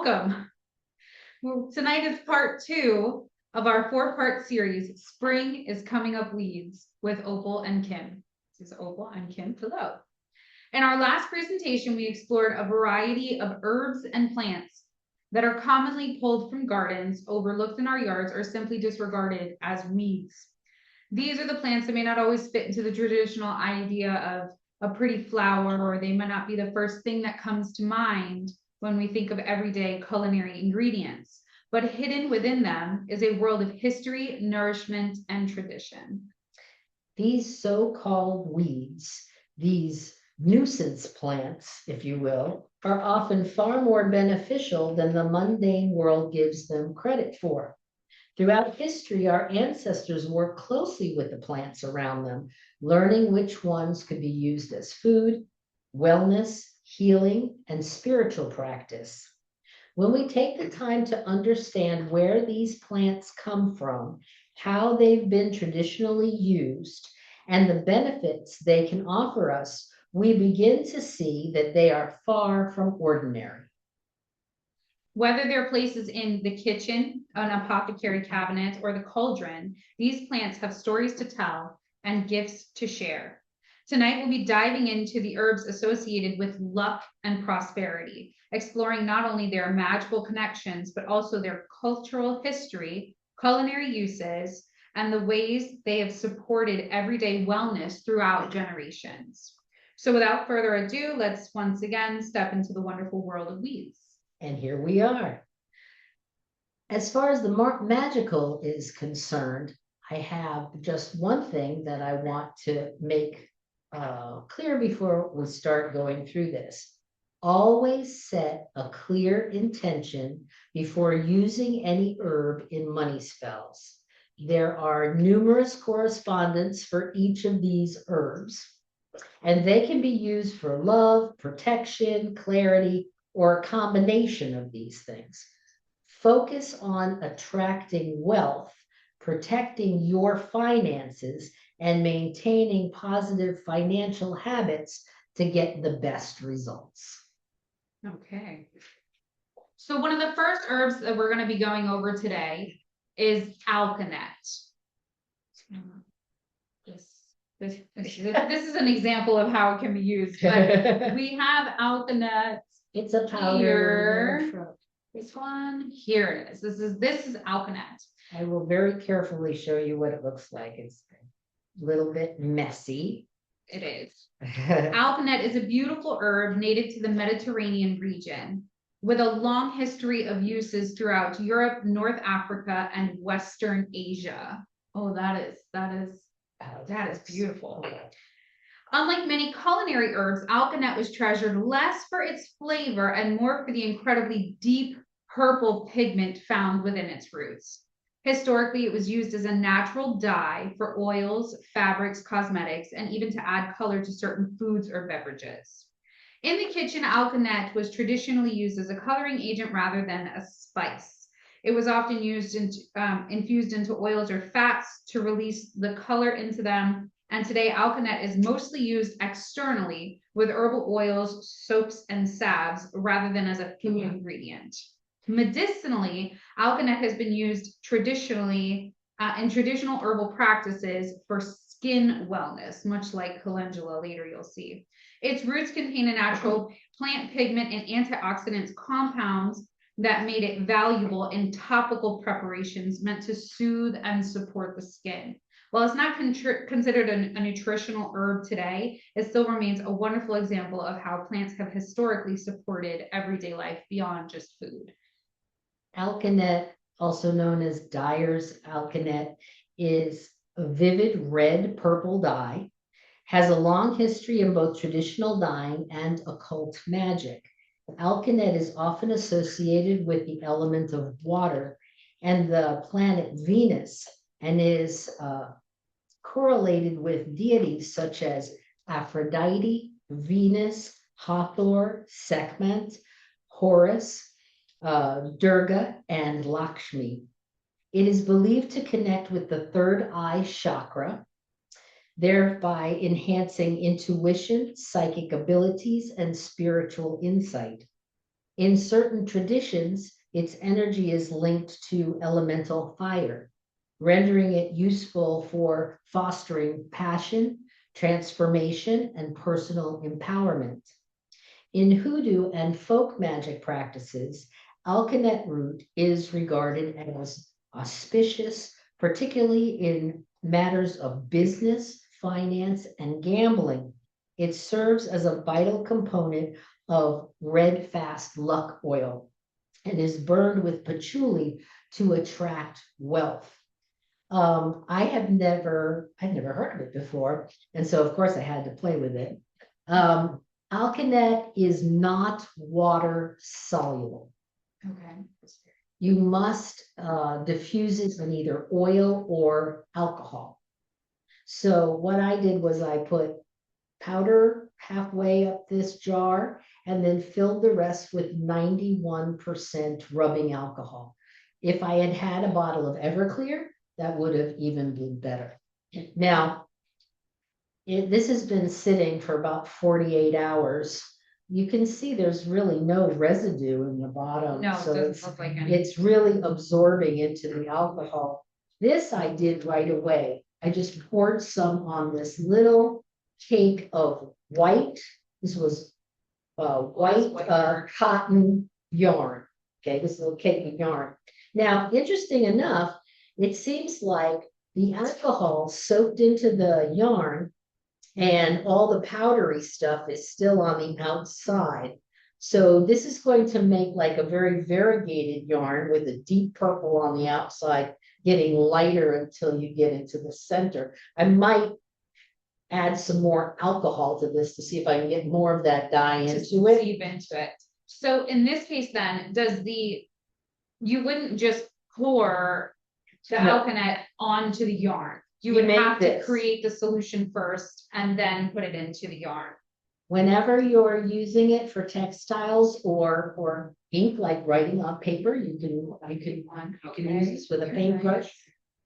welcome. Well, tonight is part 2 of our 4-part series, Spring is Coming Up Weeds, with Opal and Kim. This is Opal and Kim. Hello. In our last presentation, we explored a variety of herbs and plants that are commonly pulled from gardens, overlooked in our yards, or simply disregarded as weeds. These are the plants that may not always fit into the traditional idea of a pretty flower, or they might not be the first thing that comes to mind when we think of everyday culinary ingredients. But hidden within them is a world of history, nourishment, and tradition. These so-called weeds, these nuisance plants, if you will, are often far more beneficial than the mundane world gives them credit for. Throughout history, our ancestors worked closely with the plants around them, learning which ones could be used as food, wellness, healing, and spiritual practice. When we take the time to understand where these plants come from, how they've been traditionally used, and the benefits they can offer us, we begin to see that they are far from ordinary. Whether they're places in the kitchen, an apothecary cabinet, or the cauldron, these plants have stories to tell and gifts to share. Tonight, we'll be diving into the herbs associated with luck and prosperity, exploring not only their magical connections, but also their cultural history, culinary uses, and the ways they have supported everyday wellness throughout generations. So without further ado, let's once again step into the wonderful world of weeds. And here we are. As far as the magical is concerned, I have just one thing that I want to make clear before we start going through this. Always set a clear intention before using any herb in money spells. There are numerous correspondents for each of these herbs, and they can be used for love, protection, clarity, or a combination of these things. Focus on attracting wealth, protecting your finances, and maintaining positive financial habits to get the best results. Okay. So one of the first herbs that we're going to be going over today is alkanet. This is an example of how it can be used. But we have alkanet. It's a powder. Here. This one, here it is. This is alkanet. I will very carefully show you what it looks like. It's a little bit messy. It is. Alkanet is a beautiful herb native to the Mediterranean region, with a long history of uses throughout Europe, North Africa, and Western Asia. Oh, that is beautiful. Unlike many culinary herbs, alkanet was treasured less for its flavor and more for the incredibly deep purple pigment found within its roots. Historically, it was used as a natural dye for oils, fabrics, cosmetics, and even to add color to certain foods or beverages. In the kitchen, alkanet was traditionally used as a coloring agent rather than a spice. It was often used infused into oils or fats to release the color into them. And today, alkanet is mostly used externally with herbal oils, soaps, and salves rather than as a food ingredient. Medicinally, alkanet has been used traditionally in traditional herbal practices for skin wellness, much like calendula, later you'll see. Its roots contain a natural plant pigment and antioxidants compounds that made it valuable in topical preparations meant to soothe and support the skin. While it's not considered a nutritional herb today, it still remains a wonderful example of how plants have historically supported everyday life beyond just food. Alkanet, also known as Dyer's alkanet, is a vivid red purple dye, has a long history in both traditional dyeing and occult magic. Alkanet is often associated with the element of water and the planet Venus, and is correlated with deities such as Aphrodite, Venus, Hathor, Sekhmet, Horus, Durga, and Lakshmi. It is believed to connect with the third eye chakra, thereby enhancing intuition, psychic abilities, and spiritual insight. In certain traditions, its energy is linked to elemental fire, rendering it useful for fostering passion, transformation, and personal empowerment. In hoodoo and folk magic practices, alkanet root is regarded as auspicious, particularly in matters of business, finance, and gambling. It serves as a vital component of red fast luck oil and is burned with patchouli to attract wealth. I'd never heard of it before, and so of course I had to play with it. Alkanet is not water soluble. Okay. You must diffuse it in either oil or alcohol. So what I did was I put powder halfway up this jar and then filled the rest with 91% rubbing alcohol. If I had had a bottle of Everclear, that would have even been better. Now, this has been sitting for about 48 hours. You can see there's really no residue in the bottom. No, it so doesn't look like any. it's really absorbing into the alcohol. This I did right away. I just poured some on this little cake of white. This was white cotton yarn. Okay, this little cake of yarn. Now, interesting enough, it seems like the alcohol soaked into the yarn and all the powdery stuff is still on the outside. So this is going to make like a very variegated yarn with a deep purple on the outside, getting lighter until you get into the center. I might add some more alcohol to this to see if I can get more of that dye into it. Deep into it. So in this case, then, you wouldn't just pour the alkanet onto the yarn. You would have to create the solution first and then put it into the yarn. Whenever you're using it for textiles or ink, like writing on paper, you can use this with a paintbrush.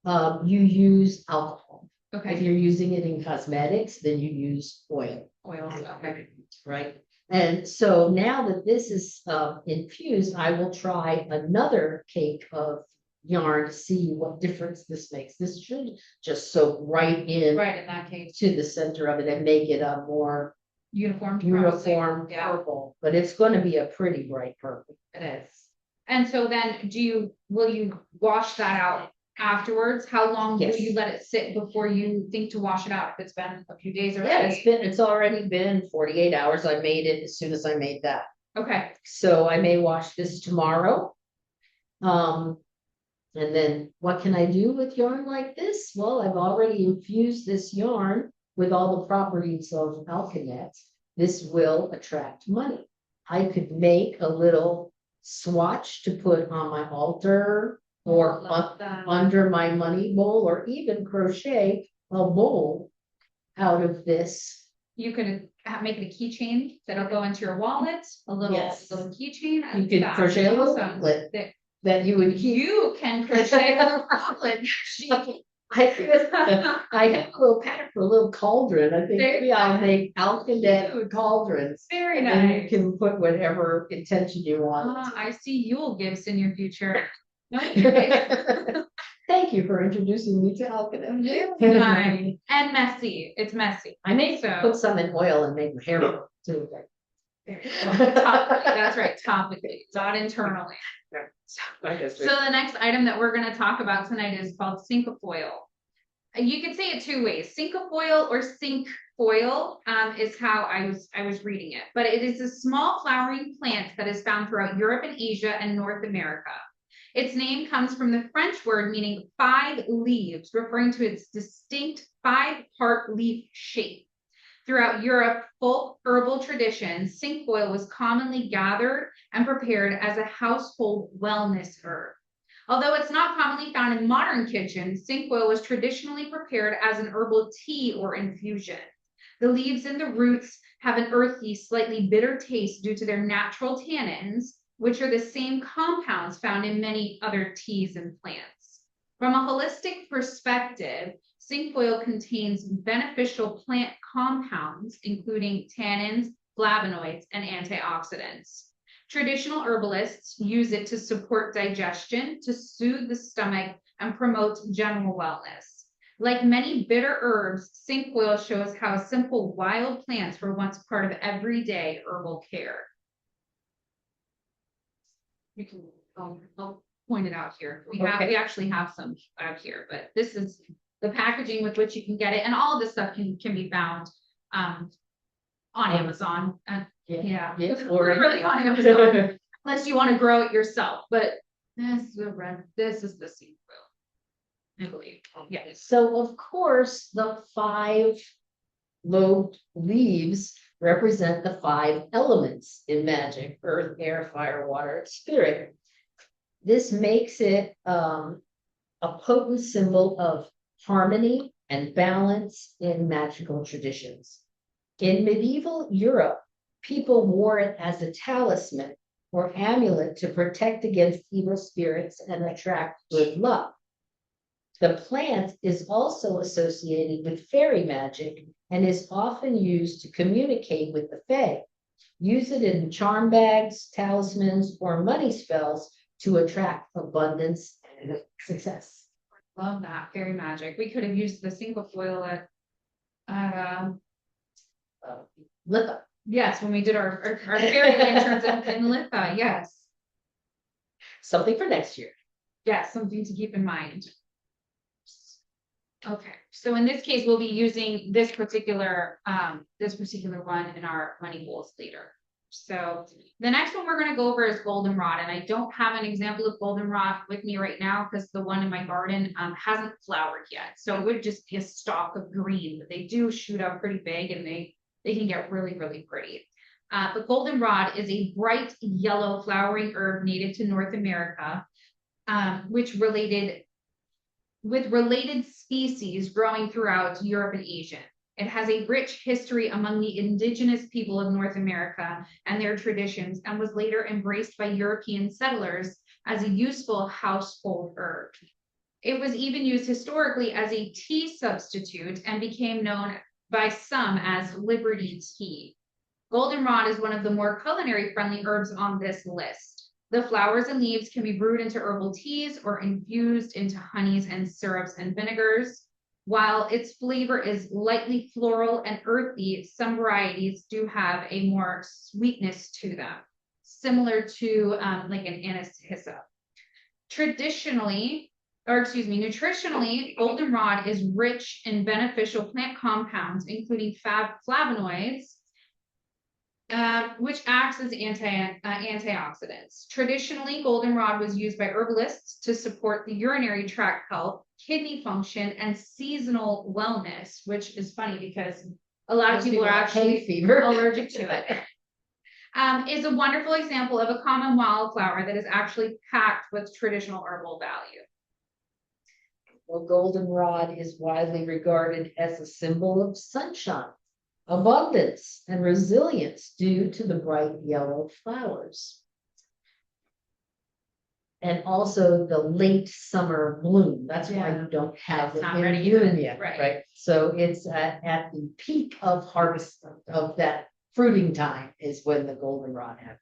You use alcohol. Okay. If you're using it in cosmetics, then you use oil. Okay. Right. And so now that this is infused, I will try another cake of yarn to see what difference this makes. This should just soak right in that cake to the center of it and make it a more uniform purple, but it's going to be a pretty bright purple. It is. And so then will you wash that out afterwards? How long will you let it sit before you think to wash it out? If it's been a few days already? Yeah, it's already been 48 hours. I made it as soon as I made that. Okay. So I may wash this tomorrow. And then what can I do with yarn like this? Well, I've already infused this yarn with all the properties of alkanet. This will attract money. I could make a little swatch to put on my altar or under my money bowl, or even crochet a bowl out of this. You could make it a keychain that'll go into your wallet, a little keychain. You could crochet a little wallet that you would keep. You can crochet a wallet. I have a little pattern for a little cauldron. I think maybe I'll make alkanet cauldrons. Very nice. And you can put whatever intention you want. I see Yule gifts in your future. Thank you for introducing me to alkanet. Nice. And messy. It's messy. I may put some in oil and make my hair too. That's right, topically, not internally. So the next item that we're going to talk about tonight is called cinquefoil. You could say it two ways: cinquefoil or cinquefoil is how I was reading it. But it is a small flowering plant that is found throughout Europe and Asia and North America. Its name comes from the French word meaning 5 leaves, referring to its distinct 5-part leaf shape. Throughout Europe, folk herbal traditions, cinquefoil was commonly gathered and prepared as a household wellness herb. Although it's not commonly found in modern kitchens, cinquefoil was traditionally prepared as an herbal tea or infusion. The leaves and the roots have an earthy, slightly bitter taste due to their natural tannins, which are the same compounds found in many other teas and plants. From a holistic perspective, cinquefoil contains beneficial plant compounds, including tannins, flavonoids, and antioxidants. Traditional herbalists use it to support digestion, to soothe the stomach, and promote general wellness. Like many bitter herbs, cinquefoil shows how simple wild plants were once part of everyday herbal care. You can, I'll point it out here. We actually have some out here, but this is the packaging with which you can get it, and all of this stuff can be found on Amazon. Yeah, or really on Amazon, unless you want to grow it yourself. But this is the cinquefoil, I believe. Yeah. So of course, the 5 lobed leaves represent the 5 elements in magic: earth, air, fire, water, and spirit. This makes it a potent symbol of harmony and balance in magical traditions. In medieval Europe, people wore it as a talisman or amulet to protect against evil spirits and attract good luck. The plant is also associated with fairy magic and is often used to communicate with the fae. Use it in charm bags, talismans, or money spells to attract abundance and success. Love that, fairy magic. We could have used the cinquefoil at Litha. yes, when we did our fairy lanterns in Litha, yes. Something for next year. Yes, something to keep in mind. Okay, so in this case, we'll be using this particular one in our money bowls later. So the next one we're going to go over is goldenrod, and I don't have an example of goldenrod with me right now because the one in my garden hasn't flowered yet. So it would just be a stalk of green, but they do shoot up pretty big, and they can get really, really pretty. But goldenrod is a bright yellow flowering herb native to North America, with related species growing throughout Europe and Asia. It has a rich history among the indigenous people of North America and their traditions, and was later embraced by European settlers as a useful household herb. It was even used historically as a tea substitute and became known by some as Liberty tea. Goldenrod is one of the more culinary friendly herbs on this list. The flowers and leaves can be brewed into herbal teas or infused into honeys and syrups and vinegars. While its flavor is lightly floral and earthy, some varieties do have a more sweetness to them, similar to like an anise hyssop. Nutritionally, goldenrod is rich in beneficial plant compounds, including flavonoids, which acts as antioxidants. Traditionally, goldenrod was used by herbalists to support the urinary tract health, kidney function, and seasonal wellness, which is funny because a lot of people are actually allergic to it. Is a wonderful example of a common wildflower that is actually packed with traditional herbal value. Well, goldenrod is widely regarded as a symbol of sunshine, abundance, and resilience due to the bright yellow flowers. And also the late summer bloom. That's why you don't have it in June yet, right? So it's at the peak of harvest of that fruiting time is when the goldenrod happens.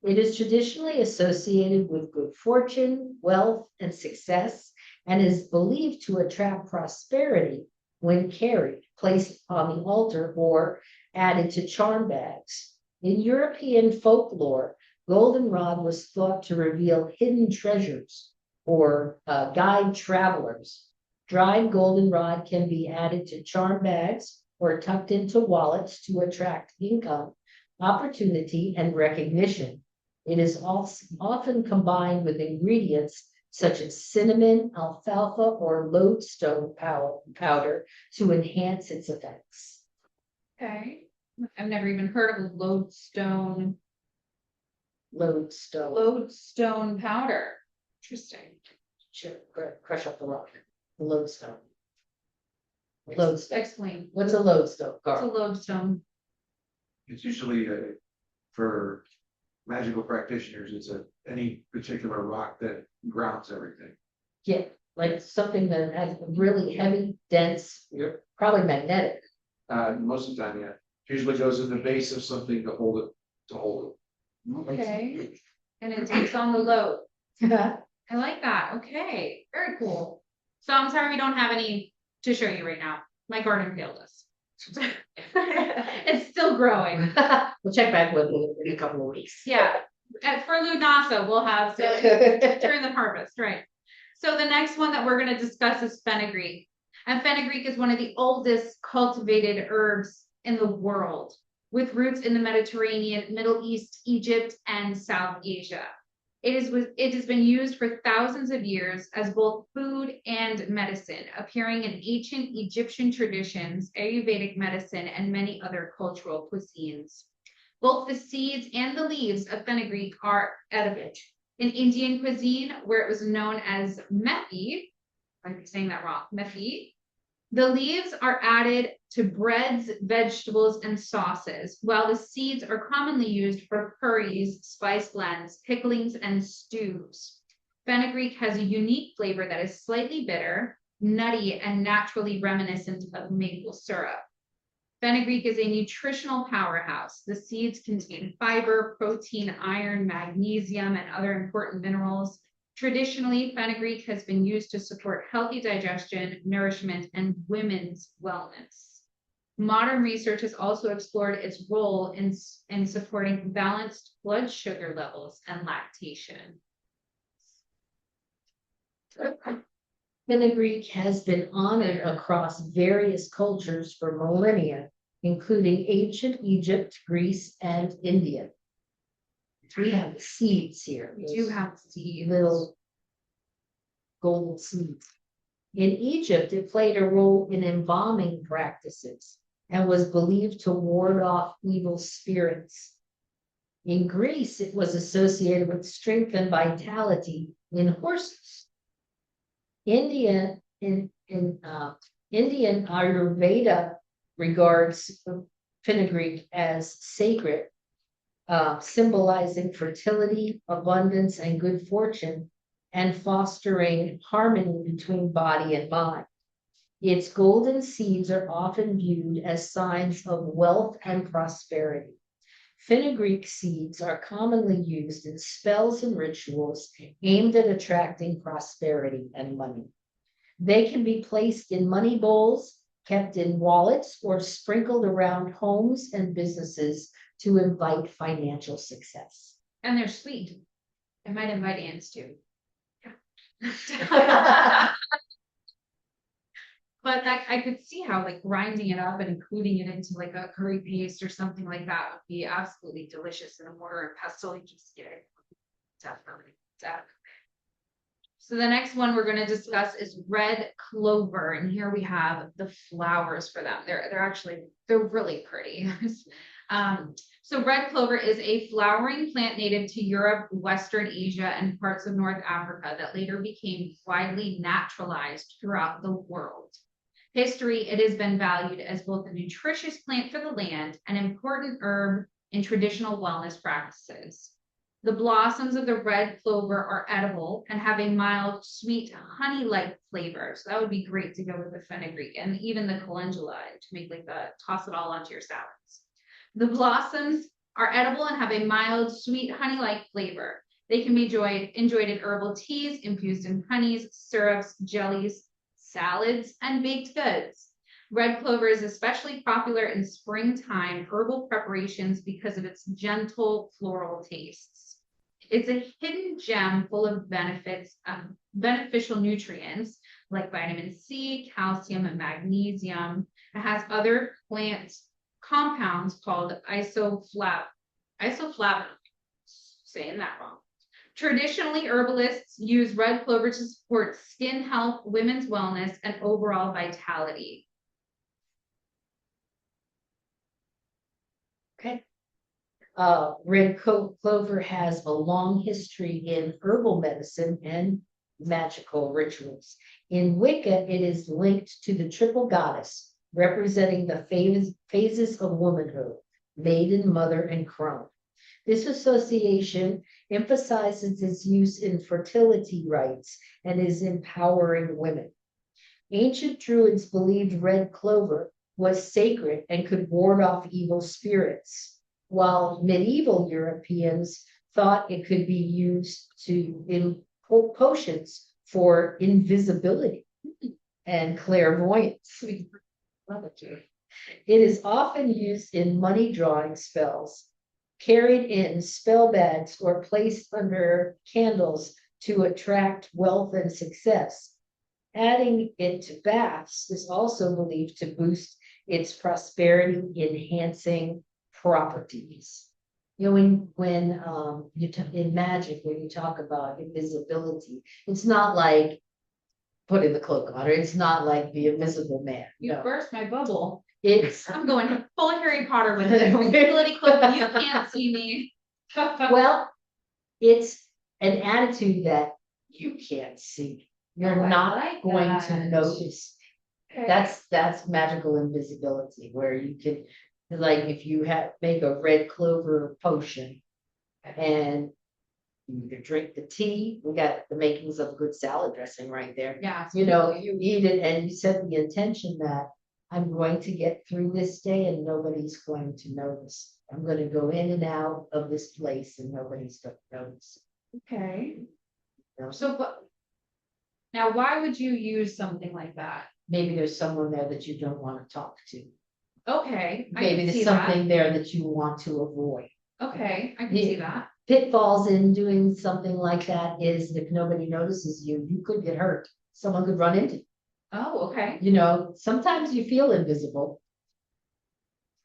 It is traditionally associated with good fortune, wealth, and success, and is believed to attract prosperity when carried, placed on the altar, or added to charm bags. In European folklore, goldenrod was thought to reveal hidden treasures or guide travelers. Dried goldenrod can be added to charm bags or tucked into wallets to attract income, opportunity, and recognition. It is also often combined with ingredients such as cinnamon, alfalfa, or lodestone powder to enhance its effects. Okay, I've never even heard of lodestone powder. Interesting. Sure, crush up the rock. Lodestone. Lodestone. Explain. What's a lodestone? What's a lodestone? It's usually for magical practitioners, it's any particular rock that grounds everything. Yeah, like something that has really heavy, dense, probably magnetic. Most of the time, yeah. Usually goes in the base of something to hold it. Okay. And it takes on the load. I like that. Okay, very cool. So I'm sorry we don't have any to show you right now. My garden failed us. It's still growing. We'll check back with you in a couple of weeks. Yeah, for Lunasa, we'll have during the harvest, right? So the next one that we're going to discuss is fenugreek. And fenugreek is one of the oldest cultivated herbs in the world, with roots in the Mediterranean, Middle East, Egypt, and South Asia. It has been used for thousands of years as both food and medicine, appearing in ancient Egyptian traditions, Ayurvedic medicine, and many other cultural cuisines. Both the seeds and the leaves of fenugreek are edible. In Indian cuisine, where it was known as methi, I'm saying that wrong, methi, the leaves are added to breads, vegetables, and sauces, while the seeds are commonly used for curries, spice blends, picklings, and stews. Fenugreek has a unique flavor that is slightly bitter, nutty, and naturally reminiscent of maple syrup. Fenugreek is a nutritional powerhouse. The seeds contain fiber, protein, iron, magnesium, and other important minerals. Traditionally, fenugreek has been used to support healthy digestion, nourishment, and women's wellness. Modern research has also explored its role in supporting balanced blood sugar levels and lactation. Fenugreek has been honored across various cultures for millennia, including ancient Egypt, Greece, and India. We have the seeds here. We do have seeds. Little golden seeds. In Egypt, it played a role in embalming practices and was believed to ward off evil spirits. In Greece, it was associated with strength and vitality in horses. Indian Ayurveda regards fenugreek as sacred, symbolizing fertility, abundance, and good fortune, and fostering harmony between body and mind. Its golden seeds are often viewed as signs of wealth and prosperity. Fenugreek seeds are commonly used in spells and rituals aimed at attracting prosperity and money. They can be placed in money bowls, kept in wallets, or sprinkled around homes and businesses to invite financial success. And they're sweet. I might invite ants too. But I could see how like grinding it up and including it into like a curry paste or something like that would be absolutely delicious in a mortar and pestle. You just get it. Definitely. So the next one we're going to discuss is red clover, and here we have the flowers for them. They're really pretty. So red clover is a flowering plant native to Europe, Western Asia, and parts of North Africa that later became widely naturalized throughout the world. History, it has been valued as both a nutritious plant for the land and an important herb in traditional wellness practices. The blossoms of the red clover are edible and have a mild, sweet, honey-like flavor. So that would be great to go with the fenugreek and even the calendula to make toss it all onto your salads. The blossoms are edible and have a mild, sweet, honey-like flavor. They can be enjoyed in herbal teas, infused in honeys, syrups, jellies, salads, and baked goods. Red clover is especially popular in springtime herbal preparations because of its gentle floral tastes. It's a hidden gem full of beneficial nutrients like vitamin C, calcium, and magnesium. It has other plant compounds called isoflavone. Saying that wrong. Traditionally, herbalists use red clover to support skin health, women's wellness, and overall vitality. Okay. Red clover has a long history in herbal medicine and magical rituals. In Wicca, it is linked to the triple goddess, representing the phases of womanhood, maiden, mother, and crone. This association emphasizes its use in fertility rites and is empowering women. Ancient Druids believed red clover was sacred and could ward off evil spirits. while medieval Europeans thought it could be used in potions for invisibility and clairvoyance. It is often used in money drawing spells, carried in spell bags or placed under candles to attract wealth and success. Adding it to baths is also believed to boost its prosperity enhancing properties. You know, when in magic, when you talk about invisibility, it's not like putting the cloak on, or it's not like the Invisible Man. You No, burst my bubble. it's I'm going full Harry Potter with it. Invisibility cloak, you can't see me. well, it's an attitude that you can't see. You're Oh, I not like going that. to notice. That's magical invisibility, where you can, like, if you make a red clover potion and you can drink the tea, we got the makings of good salad dressing right there. Yeah. You know, you eat it and you set the intention that I'm going to get through this day and nobody's going to notice. I'm going to go in and out of this place and nobody's going to notice. Okay. You know? So, but now why would you use something like that? Maybe there's someone there that you don't want to talk to. Okay, I Maybe can there's see that. something there that you want to avoid. Okay, I can Yeah. see that. Pitfalls in doing something like that is if nobody notices you, you could get hurt. Someone could run into you. Oh, okay, You know, sometimes you feel invisible.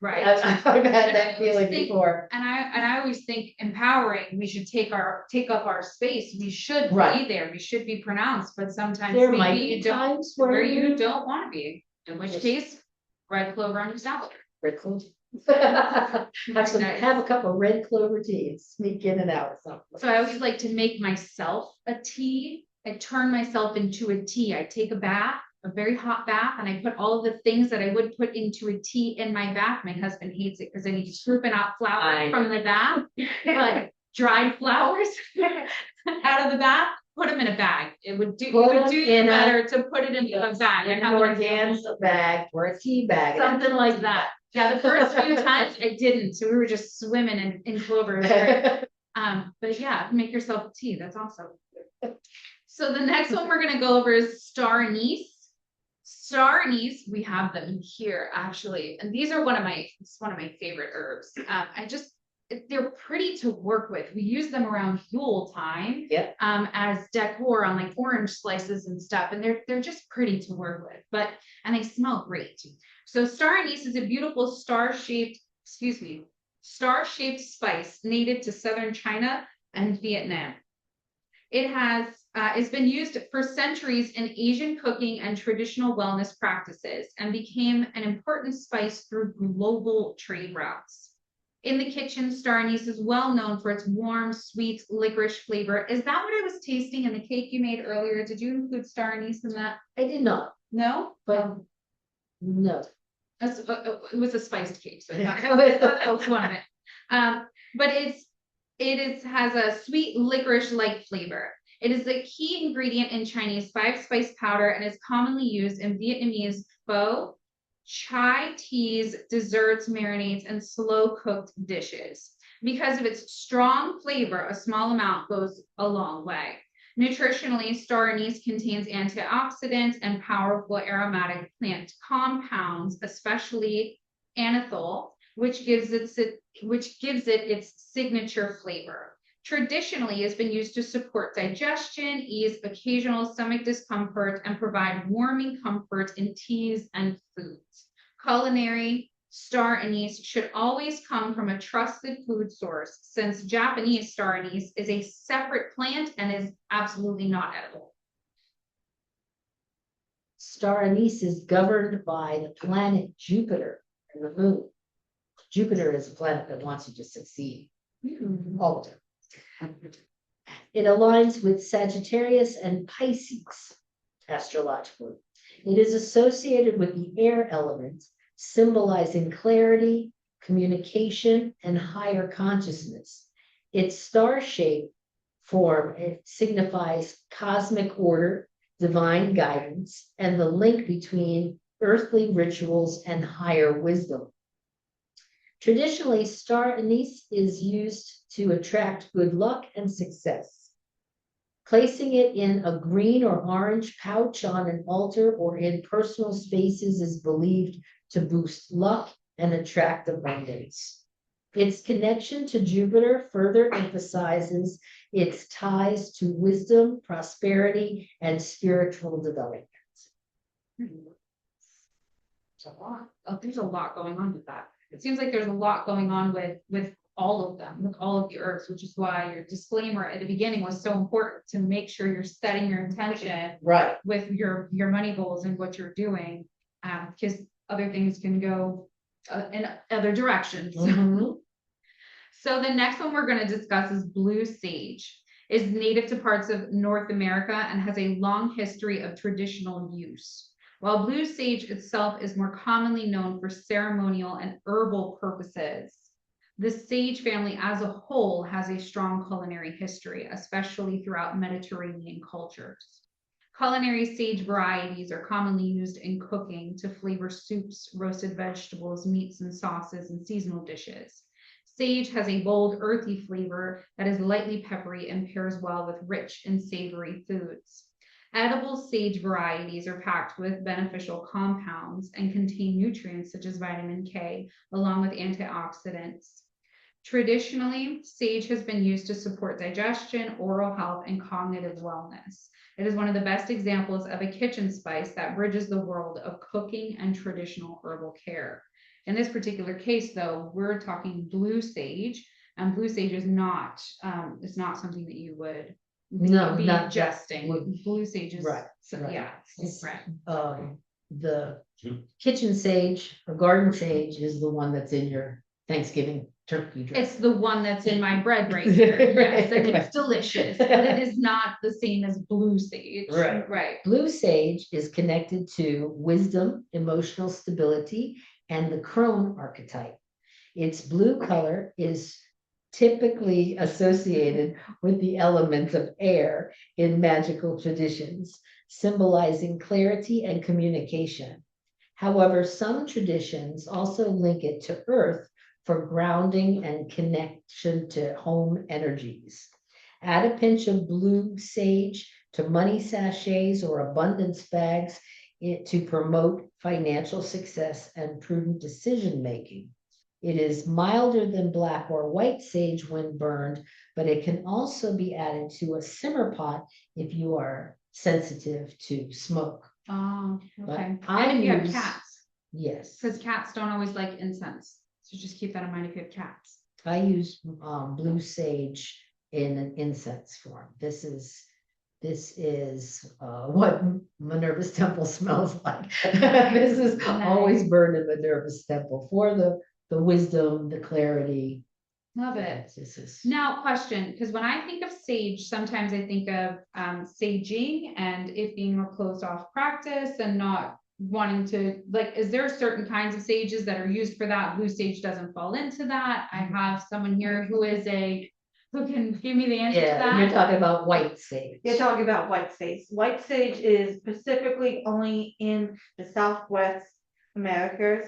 right. I've had that feeling before. And I always think empowering, we should take up our space. We should be Right. there. We should be pronounced, but sometimes There might maybe be you don't, times where where you don't want to be. In which Yes. case, red clover on your salad. Red clover. Have Nice. have a cup of red clover tea and sneak in and out or something. So I always like to make myself a tea. I turn myself into a tea. I take a bath, a very hot bath, and I put all of the things that I would put into a tea in my bath. My husband hates it because then he's scooping out flowers from the bath, like dried flowers out of the bath. Put them in a bag. It would do you better to put it into a bag. An Have it in organza bag or a tea bag. something like that. Yeah, the first few times I didn't, so we were just swimming in clover. It was great. But yeah, make yourself a tea. That's awesome. So the next one we're gonna go over is star anise. Star anise, we have them here actually, and these are one of my favorite herbs. They're pretty to work with. We use them around Yule time. Yep. As decor on like orange slices and stuff, and they're just pretty to work with. And they smell great. So star anise is a beautiful star-shaped spice native to southern China and Vietnam. It has been used for centuries in Asian cooking and traditional wellness practices and became an important spice through global trade routes. In the kitchen, star anise is well known for its warm, sweet licorice flavor. Is that what I was tasting in the cake you made earlier? Did you include star anise in that? I did not, No? but no. It was a spiced cake, so that was one of it. But it has a sweet licorice-like flavor. It is a key ingredient in Chinese 5-spice powder and is commonly used in Vietnamese pho, chai teas, desserts, marinades, and slow-cooked dishes. Because of its strong flavor, a small amount goes a long way. Nutritionally, star anise contains antioxidants and powerful aromatic plant compounds, especially anethol, which gives it its signature flavor. Traditionally, has been used to support digestion, ease occasional stomach discomfort, and provide warming comfort in teas and foods. Culinary, star anise should always come from a trusted food source, since Japanese star anise is a separate plant and is absolutely not edible. Star anise is governed by the planet Jupiter and the moon. Jupiter is a planet that wants you to succeed all the time. It aligns with Sagittarius and Pisces astrologically. It is associated with the air element, symbolizing clarity, communication, and higher consciousness. Its star-shaped form, it signifies cosmic order, divine guidance, and the link between earthly rituals and higher wisdom. Traditionally, star anise is used to attract good luck and success. Placing it in a green or orange pouch on an altar or in personal spaces is believed to boost luck and attract abundance. Its connection to Jupiter further emphasizes its ties to wisdom, prosperity, and spiritual development. There's a lot going on with that. It seems like there's a lot going on with all of them, with all of the herbs, which is why your disclaimer at the beginning was so important to make sure you're setting your intention Right. with your money goals and what you're doing, because other things can go in other directions. Mhm. So the next one we're going to discuss is blue sage. Is native to parts of North America and has a long history of traditional use. While blue sage itself is more commonly known for ceremonial and herbal purposes, the sage family as a whole has a strong culinary history, especially throughout Mediterranean cultures. Culinary sage varieties are commonly used in cooking to flavor soups, roasted vegetables, meats and sauces, and seasonal dishes. Sage has a bold, earthy flavor that is lightly peppery and pairs well with rich and savory foods. Edible sage varieties are packed with beneficial compounds and contain nutrients such as vitamin K, along with antioxidants. Traditionally, sage has been used to support digestion, oral health, and cognitive wellness. It is one of the best examples of a kitchen spice that bridges the world of cooking and traditional herbal care. In this particular case, though, we're talking blue sage, and blue sage is not, it's not something that you would No, be not ingesting. Blue sage is, Right, so, right. yeah, It's, right. The kitchen sage or garden sage is the one that's in your Thanksgiving turkey dressing. It's the one that's in my bread right here. Yes, and it's delicious, but it is not the same as blue sage. Right. Right. Blue sage is connected to wisdom, emotional stability, and the crone archetype. Its blue color is typically associated with the element of air in magical traditions, symbolizing clarity and communication. However, some traditions also link it to earth for grounding and connection to home energies. Add a pinch of blue sage to money sachets or abundance bags to promote financial success and prudent decision making. It is milder than black or white sage when burned, but it can also be added to a simmer pot if you are sensitive to smoke. Oh, But okay. I And if you have use- cats, Yes, because cats don't always like incense. So just keep that in mind if you have cats. I use blue sage in an incense form. This is what Minerva's temple smells like. This is always burned in Minerva's temple for the wisdom, the clarity. Love it. This is Now, question, because when I think of sage, sometimes I think of saging and it being a closed off practice and not wanting to, like, is there certain kinds of sages that are used for that? Blue sage doesn't fall into that. I have someone here who can give me the answer to yeah. You're that. talking about white sage. You're talking about white sage. White sage is specifically only in the Southwest Americas.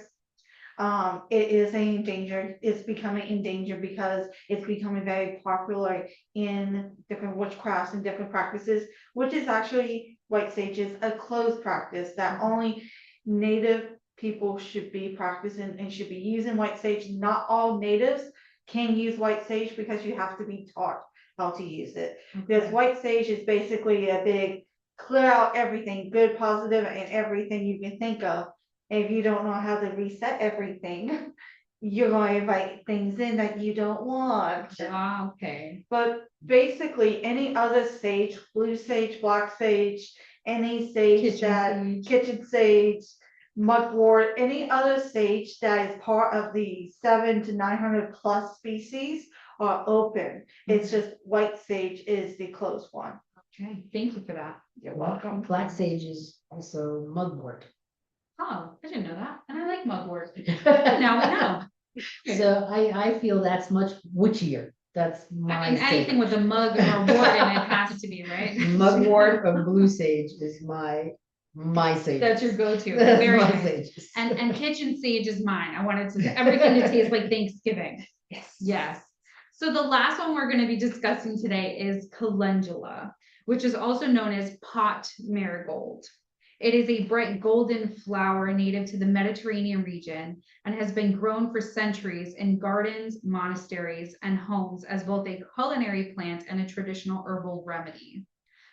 It is endangered. It's becoming endangered because it's becoming very popular in different witchcrafts and different practices, which is actually white sage is a closed practice that only native people should be practicing and should be using white sage. Not all natives can use white sage because you have to be taught how to use it. Because white sage is basically a big clear out everything, good, positive, and everything you can think of. If you don't know how to reset everything, you're going to invite things in that you don't want. Ah, okay. But basically, any other sage, blue sage, black sage, any sage kitchen sage, mugwort, any other sage that is part of the 700 to 900 plus species are open. It's just white sage is the closed one. Okay, thank you for that. You're welcome. Black sage is also mugwort. Oh, I didn't know that. And I like mugwort. Now we know. So I feel that's much witchier. That's my I mean, anything with a mug or wort in it has to be, right? mugwort of blue sage is my my sage. That's your go-to. Very My nice. sages. And kitchen sage is mine. I wanted to everything to taste like Thanksgiving. Yes. Yes. So the last one we're going to be discussing today is calendula, which is also known as pot marigold. It is a bright golden flower native to the Mediterranean region and has been grown for centuries in gardens, monasteries, and homes as both a culinary plant and a traditional herbal remedy.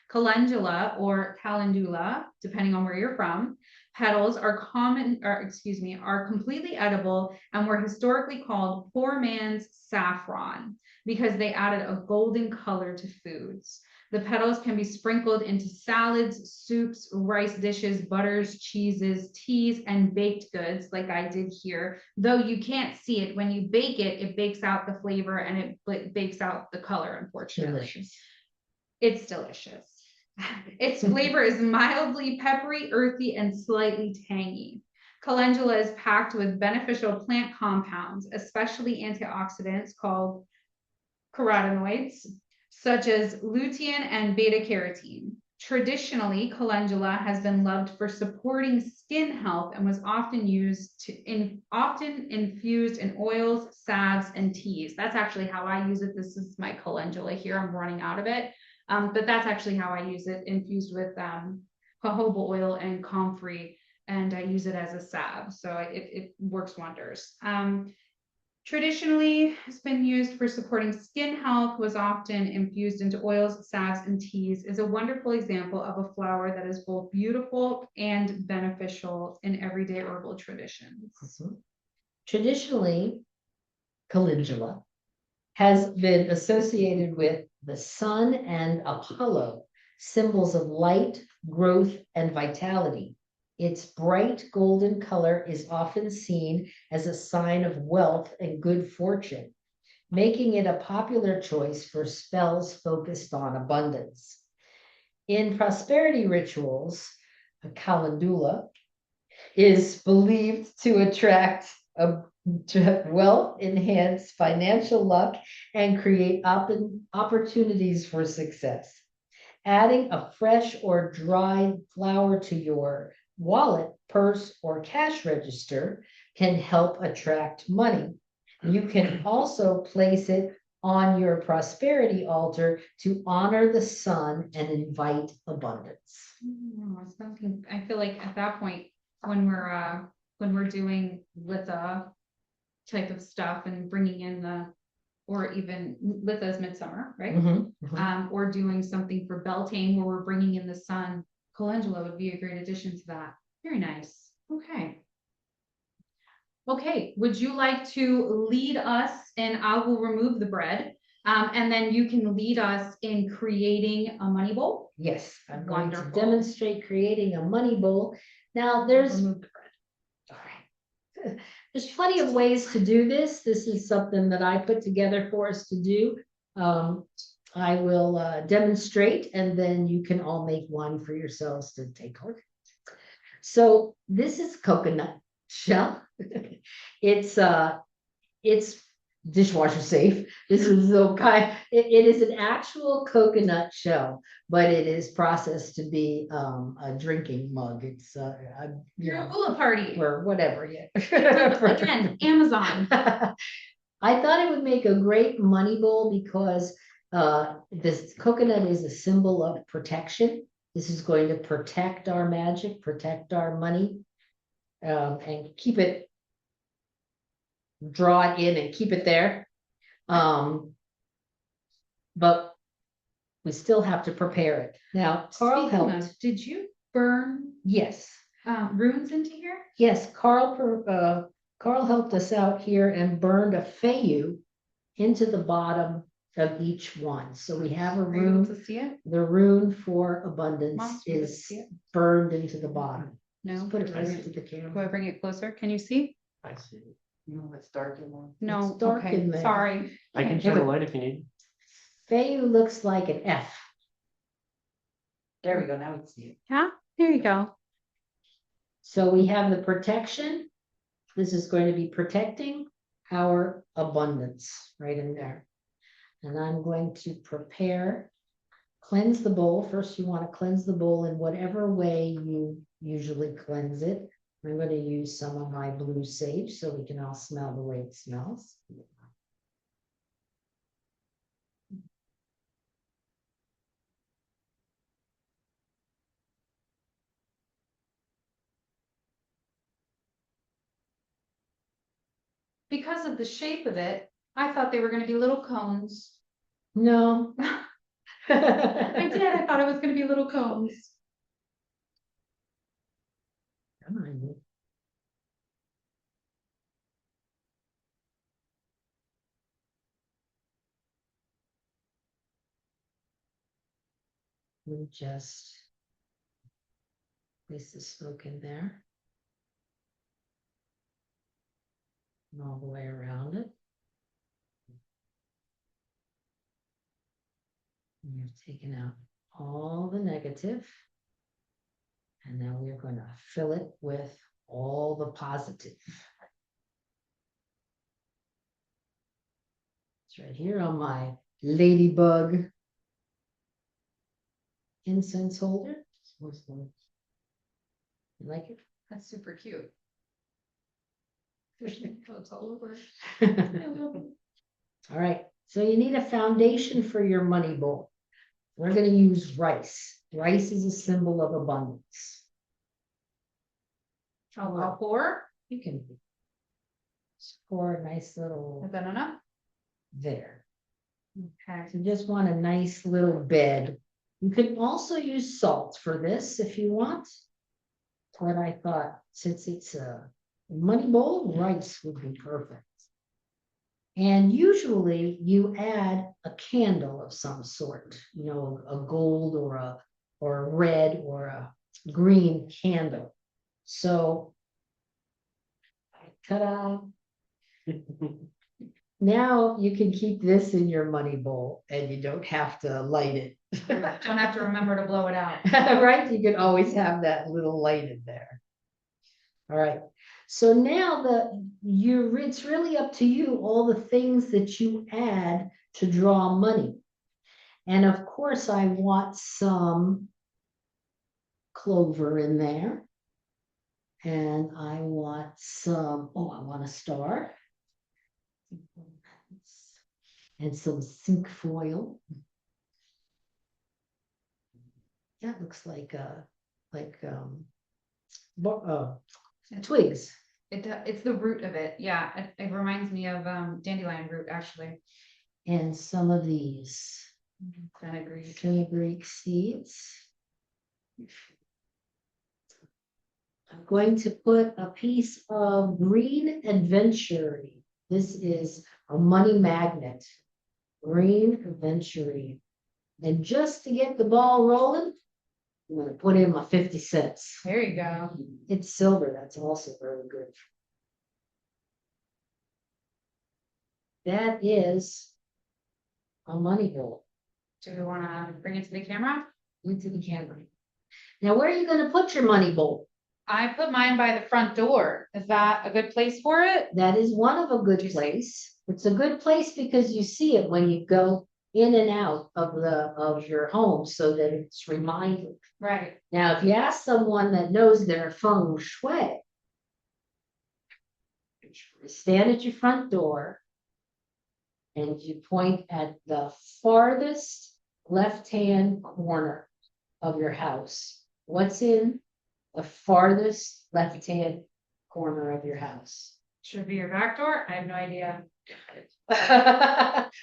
Calendula or calendula, depending on where you're from, petals are completely edible and were historically called poor man's saffron because they added a golden color to foods. The petals can be sprinkled into salads, soups, rice dishes, butters, cheeses, teas, and baked goods, like I did here. Though you can't see it, when you bake it, it bakes out the flavor and it bakes out the color, unfortunately. Delicious. It's delicious. Its flavor is mildly peppery, earthy, and slightly tangy. Calendula is packed with beneficial plant compounds, especially antioxidants called carotenoids, such as lutein and beta-carotene. Traditionally, calendula has been loved for supporting skin health and was often infused in oils, salves, and teas. That's actually how I use it. This is my calendula here. I'm running out of it. But that's actually how I use it, infused with jojoba oil and comfrey, and I use it as a salve, so it works wonders. Traditionally, it's been used for supporting skin health, was often infused into oils, salves, and teas, is a wonderful example of a flower that is both beautiful and beneficial in everyday herbal traditions. Traditionally, calendula has been associated with the sun and Apollo, symbols of light, growth, and vitality. Its bright golden color is often seen as a sign of wealth and good fortune, making it a popular choice for spells focused on abundance. In prosperity rituals, a calendula is believed to attract wealth, enhance financial luck, and create opportunities for success. Adding a fresh or dried flower to your wallet, purse, or cash register can help attract money. You can also place it on your prosperity altar to honor the sun and invite abundance. I feel like at that point, when we're doing Litha type of stuff and bringing in or even Litha's midsummer, right? Or doing something for Beltane where we're bringing in the sun, calendula would be a great addition to that. Very nice. Okay. Okay, would you like to lead us, and I will remove the bread, and then you can lead us in creating a money bowl? Yes, I'm going to Wonderful. demonstrate creating a money bowl. Now, there's Remove the bread. all right. There's plenty of ways to do this. This is something that I put together for us to do. I will demonstrate, and then you can all make one for yourselves to take a look. So this is coconut shell. It's dishwasher safe. This is okay. It is an actual coconut shell, but it is processed to be a drinking mug. It's You're a hula party. or whatever. Yeah. Again, Amazon. I thought it would make a great money bowl because this coconut is a symbol of protection. This is going to protect our magic, protect our money, and keep it, draw it in and keep it there. But we still have to prepare it. Now, Carl Speaking helped. of, did you burn Yes, runes into here? yes, Carl helped us out here and burned a Fayou into the bottom of each one. So we have a Are you able rune. to see it? The rune for abundance Mom, are you able to is see it? burned into the bottom. No. Just put it right I see. into the Do I camera. bring it closer? Can you see? I see. You know, it's dark in one. No. It's dark Okay. in there. Sorry. I can shine a light if you need. Fayou looks like an F. There we go, now we can see it. Yeah. There you go. So we have the protection. This is going to be protecting our abundance right in there. And I'm going to cleanse the bowl. First, you want to cleanse the bowl in whatever way you usually cleanse it. I'm gonna use some of my blue sage so we can all smell the way it smells. Because of the shape of it, I thought they were gonna be little cones. No. I did, I thought it was gonna be little cones. Come on. We just place the smoke in there. And all the way around it. And you've taken out all the negative. And now we're going to fill it with all the positive. It's right here on my ladybug incense holder. You like it? That's super cute. It's all over. All right, so you need a foundation for your money bowl. We're going to use rice. Rice is a symbol of abundance. I'll pour. You can pour a nice little Is that enough? there. Okay. So just want a nice little bed. You can also use salt for this if you want. But I thought since it's a money bowl, rice would be perfect. And usually you add a candle of some sort, you know, a gold or a red or a green candle. So, ta-da. Now you can keep this in your money bowl and you don't have to light it. Don't have to remember to blow it out. Right? You can always have that little light in there. All right. So now it's really up to you, all the things that you add to draw money. And of course, I want some clover in there. And I want I want a star. And some zinc foil. That looks like twigs. It's the root of it. Yeah, it reminds me of dandelion root actually. And some of these fenugreek seeds. I'm going to put a piece of green adventurine. This is a money magnet. Green adventurine. And just to get the ball rolling, I'm going to put in my 50 cents. There you go. It's silver. That's also very good. That is a money bowl. Do we want to bring it to the camera? Into the camera. Now, where are you going to put your money bowl? I put mine by the front door. Is that a good place for it? That is one of a good place. It's a good place because you see it when you go in and out of your home so that it's reminded. Right. Now, if you ask someone that knows their feng shui, stand at your front door and you point at the farthest left-hand corner of your house. What's in the farthest left-hand corner of your house? Should be your back door? I have no idea.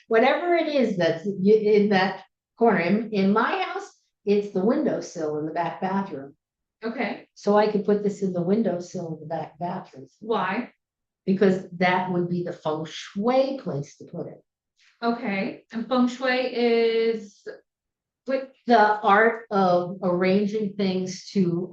Whatever it is that's in that corner. In my house, it's the windowsill in the back bathroom. Okay. So I could put this in the windowsill in the back bathroom. Why? Because that would be the feng shui place to put it. Okay. And feng shui is With the art of arranging things to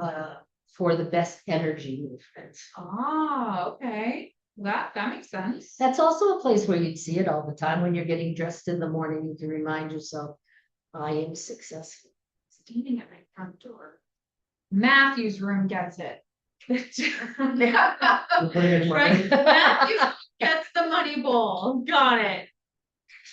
for the best energy movement. okay. That makes sense. That's also a place where you'd see it all the time when you're getting dressed in the morning. You can remind yourself, I am successful. Standing at my front door. Matthew's room gets it. Right. Matthew gets the money bowl. Got it.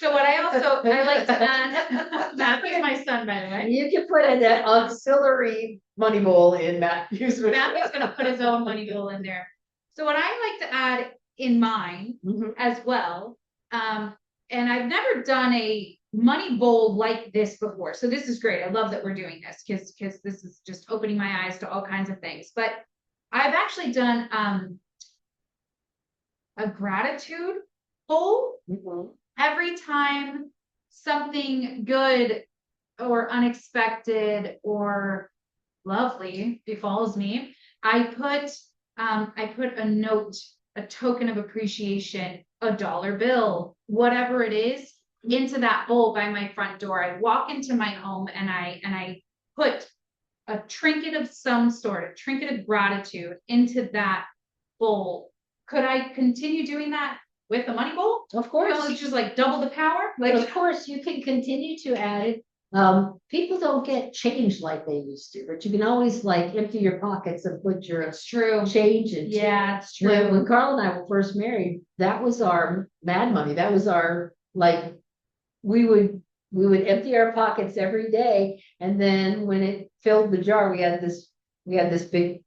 So what I like to add, Matthew's my son, by the way. You can put in that auxiliary money bowl in Matthew's. Matthew's gonna put his own money bowl in there. So what I like to add in mine Mhm. as well, and I've never done a money bowl like this before. So this is great. I love that we're doing this because this is just opening my eyes to all kinds of things. But I've actually done a gratitude bowl. Mhm. Every time something good or unexpected or lovely befalls me, I put a note, a token of appreciation, a dollar bill, whatever it is, into that bowl by my front door. I walk into my home and I put a trinket of some sort, a trinket of gratitude into that bowl. Could I continue doing that with the money bowl? Of Well, course, it's just like double the power. of Like, course, you can continue to add it. People don't get change like they used to, but you can always like empty your pockets and put your it's true. change into. Yeah, it's When true. Carl and I were first married, that was our mad money. That was our, like, we would empty our pockets every day. And then when it filled the jar, we had this big,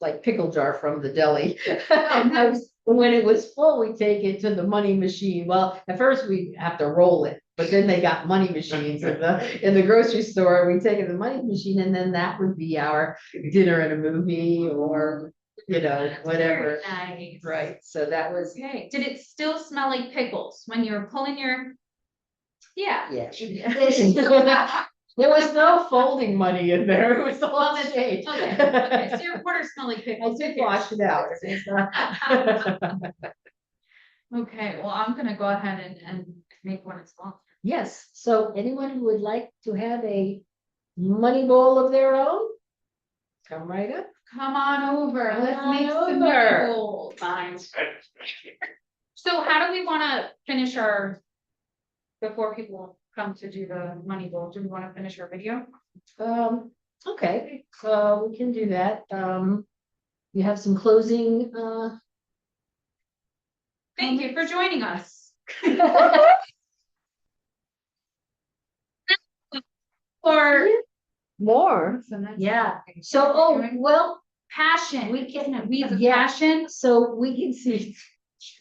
like pickle jar from the deli. And when it was full, we'd take it to the money machine. Well, at first we'd have to roll it, but then they got money machines in the grocery store. We'd take it to the money machine and then that would be our dinner and a movie or, whatever. Very nice. Right, so that was, Okay. Did it still smell like pickles when you were pulling your? Yeah. yeah. There was no folding money in there, it was all change. Okay. Okay. So your quarters smell like I pickles. did wash it out. Okay, well, I'm gonna go ahead and make one as well. Yes, so anyone who would like to have a money bowl of their own, come right up. Come on over. Come Let's on make some over. money bowls. Fine. So how do we wanna finish before people come to do the money bowl, do we wanna finish our video? Okay, so we can do that. You have some closing, Thank you for joining us. For more, yeah. So, oh, well, passion, we can, weeds of yeah. passion, so we can see.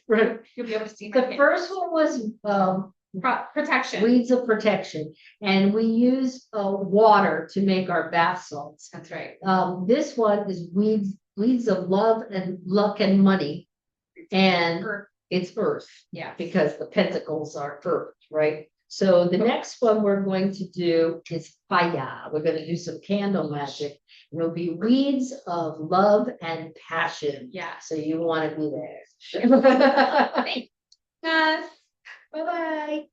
Right. you'll be able to see. my The face. first one was, Protection. weeds of protection, and we use, water to make our bath salts. That's right. This one is weeds of love and luck and money, and Earth. it's earth, Yeah. because the pentacles are earth, right? So the next one we're going to do is fire. We're gonna do some candle magic. It'll be weeds of love and passion. Yeah. So you wanna be there. Thanks. Bye-bye.